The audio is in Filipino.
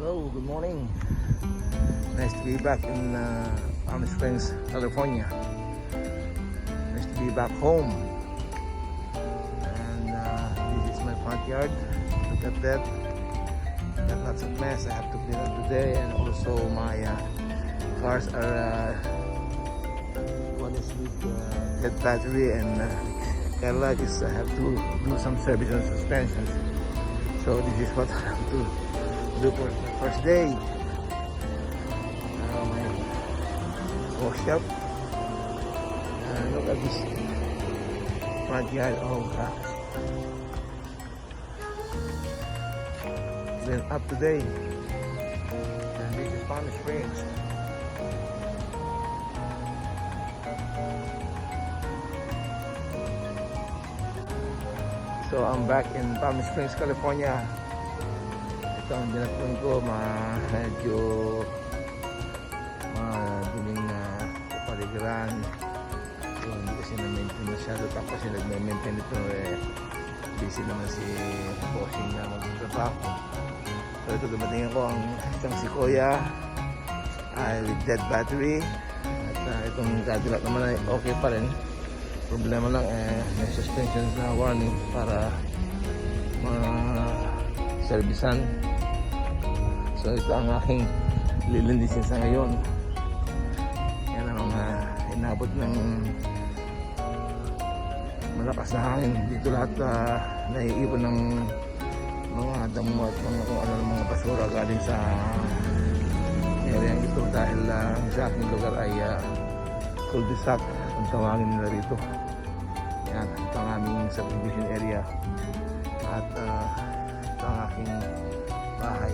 Hello, good morning. Nice to be back in Palm Springs, California. Nice to be back home. And this is my front yard. Look at that. Got lots of mess I have to clean up today, and also my cars are one is with dead battery, and Cadillac is I have to do some service on suspensions. So this is what I have to do for the first day. My workshop. Look at this front yard. Oh gosh. Been up today. And this is Palm Springs. So I'm back in Palm Springs, California. Ito ang dinatun ko, medyo madiling na kapaligiran. So hindi kasi na-maintain masyado. Tapos yung nag-maintain ito busy naman si bossing na magtrabaho. So ito dumating ako ang isang si Kuya with dead battery. At itong Cadillac naman ay okay pa rin. Problema lang may suspension na warning para ma-servisan. So ito ang aking lilinisin sa ngayon. Yan ang inabot ng malakas na hangin. Dito lahat naiipon ng mga damo at mga basura galing sa area ito dahil sa aking lugar ay cul-de-sac ang tawagin nila rito. Yan, ito ang aming subdivision area at ito ang aking bahay.